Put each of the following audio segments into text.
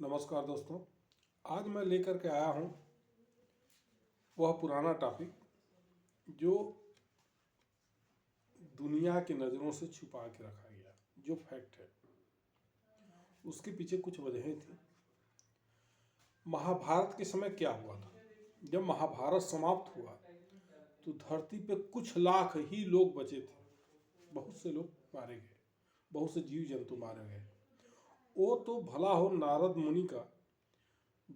नमस्कार दोस्तों। आज मैं लेकर के आया हूँ वह पुराना टॉपिक जो दुनिया की नज़रों से छुपा के रखा गया। जो फैक्ट है उसके पीछे कुछ वजहें थी। महाभारत के समय क्या हुआ था? जब महाभारत समाप्त हुआ तो धरती पे कुछ लाख ही लोग बचे थे। बहुत से लोग मारे गए, बहुत से जीव जंतु मारे गए। वो तो भला हो नारद मुनि का,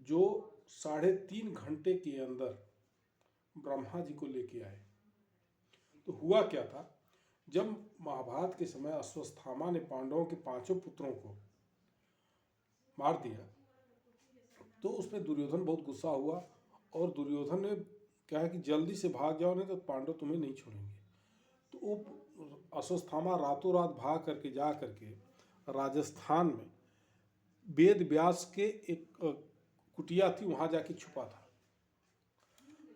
जो 3.5 घंटे के अंदर ब्रह्मा जी को लेके आए। तो हुआ क्या था, जब महाभारत के समय अश्वत्थामा ने पांडवों के 5 पुत्रों को मार दिया तो उस पर दुर्योधन बहुत गुस्सा हुआ और दुर्योधन ने कहा कि जल्दी से भाग जाओ, नहीं तो पांडव तुम्हें नहीं छोड़ेंगे। तो वो अश्वत्थामा रातों रात भाग करके जा करके राजस्थान में वेद व्यास के एक कुटिया थी, वहाँ जाके छुपा था।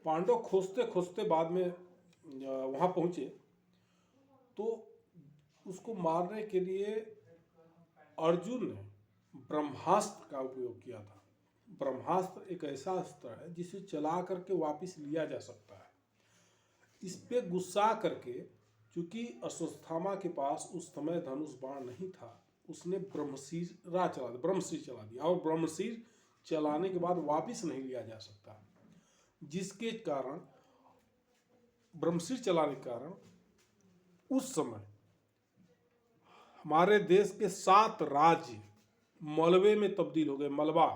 पांडव खोजते खोजते बाद में वहाँ पहुँचे तो उसको मारने के लिए अर्जुन ने ब्रह्मास्त्र का उपयोग किया था। ब्रह्मास्त्र एक ऐसा अस्त्र है जिसे चला करके वापस लिया जा सकता है। इस पे गुस्सा करके, चूंकि अश्वत्थामा के पास उस समय धनुष बाण नहीं था, उसने ब्रह्मशीर चला दिया और ब्रह्मशीर चलाने के बाद वापस नहीं लिया जा सकता, जिसके कारण ब्रह्मशीर चलाने के कारण उस समय हमारे देश के 7 राज्य मलबे में तब्दील हो गए। मलबा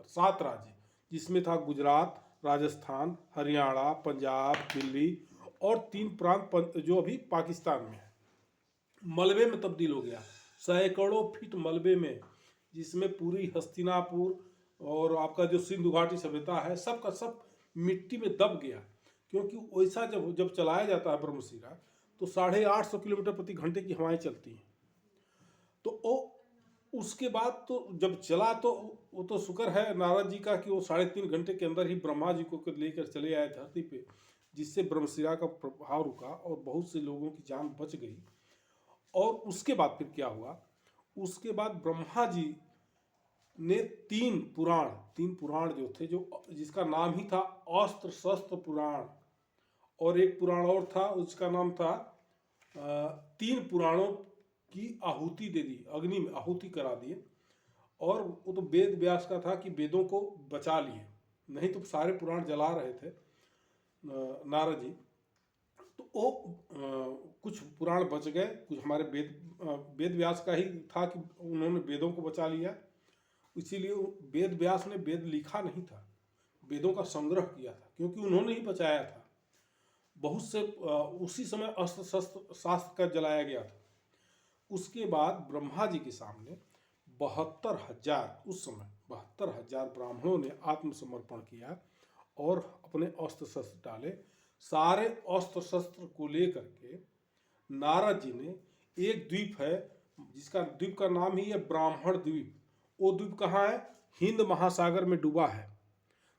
7 राज्य, जिसमें था गुजरात, राजस्थान, हरियाणा, पंजाब, दिल्ली और 3 प्रांत जो अभी पाकिस्तान में है, मलबे में तब्दील हो गया। सैकड़ों फीट मलबे में, जिसमें पूरी हस्तिनापुर और आपका जो सिंधु घाटी सभ्यता है, सब का सब मिट्टी में दब गया। क्योंकि वैसा जब चलाया जाता है ब्रह्मशिरा, तो 850 किलोमीटर प्रति घंटे की हवाएं चलती हैं। तो वो उसके बाद तो जब चला तो वो तो शुक्र है नारद जी का कि वो 3.5 घंटे के अंदर ही ब्रह्मा जी को लेकर चले आए धरती पे, जिससे ब्रह्मशिरा का प्रभाव रुका और बहुत से लोगों की जान बच गई। और उसके बाद फिर क्या हुआ, उसके बाद ब्रह्मा जी ने 3 पुराण जो थे, जो जिसका नाम ही था अस्त्र शस्त्र पुराण, और एक पुराण और था उसका नाम था 3 पुराणों की आहुति दे दी, अग्नि में आहुति करा दिए। और वो तो वेद व्यास का था कि वेदों को बचा लिए, नहीं तो सारे पुराण जला रहे थे नारद जी। तो वो कुछ पुराण बच गए, कुछ हमारे वेद व्यास का ही था कि उन्होंने वेदों को बचा लिया। इसीलिए वेद व्यास ने वेद लिखा नहीं था, वेदों का संग्रह किया था, क्योंकि उन्होंने ही बचाया था। बहुत से उसी समय अस्त्र शस्त्र शास्त्र का जलाया गया था। उसके बाद ब्रह्मा जी के सामने 72,000, उस समय 72,000 ब्राह्मणों ने आत्मसमर्पण किया और अपने अस्त्र शस्त्र डाले। सारे अस्त्र शस्त्र को लेकर के नारद जी ने, एक द्वीप है जिसका द्वीप का नाम ही है ब्राह्मण द्वीप। वो द्वीप कहाँ है? हिंद महासागर में डूबा है।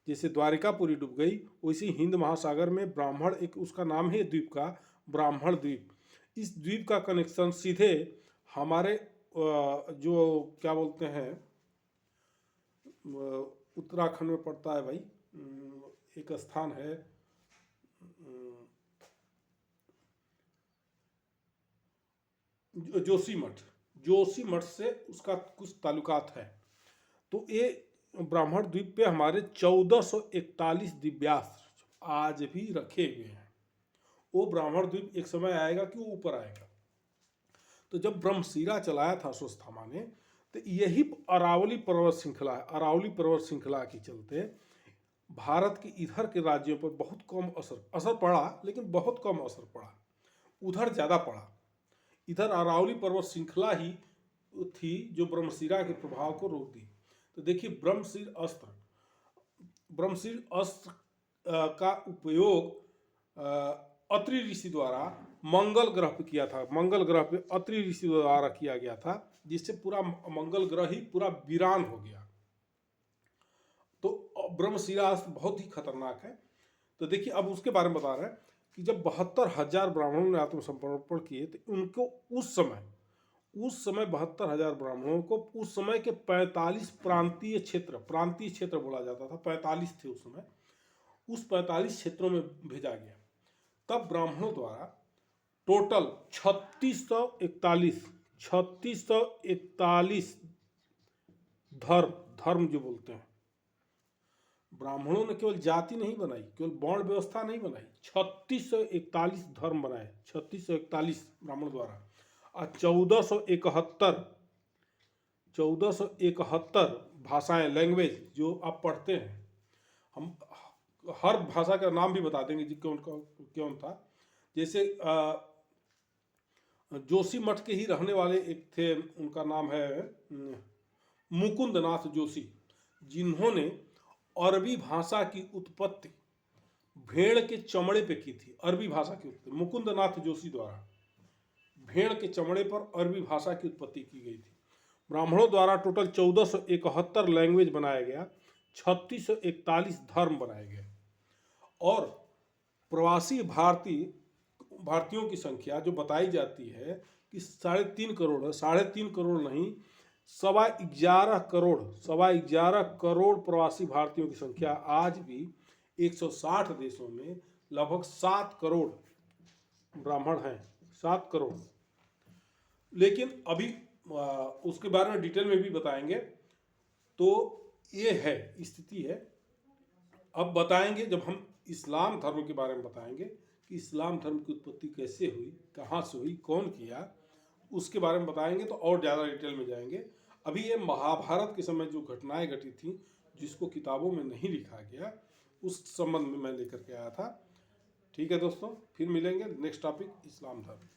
जैसे द्वारिकापुरी डूब गई, वैसे हिंद महासागर में ब्राह्मण, एक उसका नाम है द्वीप का ब्राह्मण द्वीप। इस द्वीप का कनेक्शन सीधे हमारे जो क्या बोलते हैं, उत्तराखंड में पड़ता है भाई, एक स्थान है जोशीमठ से उसका कुछ ताल्लुकात है। तो ये ब्राह्मण द्वीप पे हमारे 1441 दिव्यास्त्र आज भी रखे हुए हैं। वो ब्राह्मण द्वीप एक समय आएगा कि वो ऊपर आएगा। तो जब ब्रह्मशिरा चलाया था अश्वत्थामा ने, तो यही अरावली पर्वत श्रृंखला है। अरावली पर्वत श्रृंखला के चलते भारत के इधर के राज्यों पर बहुत कम असर पड़ा, लेकिन बहुत कम असर पड़ा। उधर ज़्यादा पड़ा। इधर अरावली पर्वत श्रृंखला ही थी जो ब्रह्मशिरा के प्रभाव को रोक दी। तो देखिए, ब्रह्मशीर अस्त्र का उपयोग अत्रि ऋषि द्वारा मंगल ग्रह पे किया था। मंगल ग्रह पे अत्रि ऋषि द्वारा किया गया था, जिससे पूरा मंगल ग्रह ही पूरा वीरान हो गया। तो ब्रह्मशिरा अस्त्र बहुत ही खतरनाक है। तो देखिए, अब उसके बारे में बता रहे हैं कि जब 72,000 ब्राह्मणों ने आत्मसमर्पण किए, तो उनको उस समय उस समय 72,000 ब्राह्मणों को उस समय के 45 प्रांतीय क्षेत्र बोला जाता था, 45 थे उस समय, उस 45 क्षेत्रों में भेजा गया। तब ब्राह्मणों द्वारा टोटल 3641 धर्म जो बोलते हैं, ब्राह्मणों ने केवल जाति नहीं बनाई, केवल वर्ण व्यवस्था नहीं बनाई, 3641 धर्म बनाए, 3641 ब्राह्मण द्वारा। और 1471 भाषाएं, लैंग्वेज जो आप पढ़ते हैं, हम हर भाषा का नाम भी बता देंगे जी कौन था। जैसे जोशी मठ के ही रहने वाले एक थे, उनका नाम है मुकुंदनाथ जोशी, जिन्होंने अरबी भाषा की उत्पत्ति भेड़ के चमड़े पे की थी। अरबी भाषा की उत्पत्ति मुकुंदनाथ जोशी द्वारा भेड़ के चमड़े पर अरबी भाषा की उत्पत्ति की गई थी। ब्राह्मणों द्वारा टोटल 1471 लैंग्वेज बनाया गया, 3641 धर्म बनाए गए। और प्रवासी भारतीयों की संख्या जो बताई जाती है कि 3.5 करोड़ है, 3.5 करोड़ नहीं, 11.25 करोड़ प्रवासी भारतीयों की संख्या आज भी 160 देशों में लगभग 7 करोड़ ब्राह्मण हैं, 7 करोड़। लेकिन अभी उसके बारे में डिटेल में भी बताएंगे। तो ये है स्थिति है। अब बताएंगे जब हम इस्लाम धर्म के बारे में बताएंगे कि इस्लाम धर्म की उत्पत्ति कैसे हुई, कहाँ से हुई, कौन किया, उसके बारे में बताएंगे तो और ज़्यादा डिटेल में जाएंगे। अभी ये महाभारत के समय जो घटनाएं घटी थी, जिसको किताबों में नहीं लिखा गया, उस संबंध में मैं लेकर के आया था। ठीक है दोस्तों, फिर मिलेंगे। नेक्स्ट टॉपिक इस्लाम धर्म।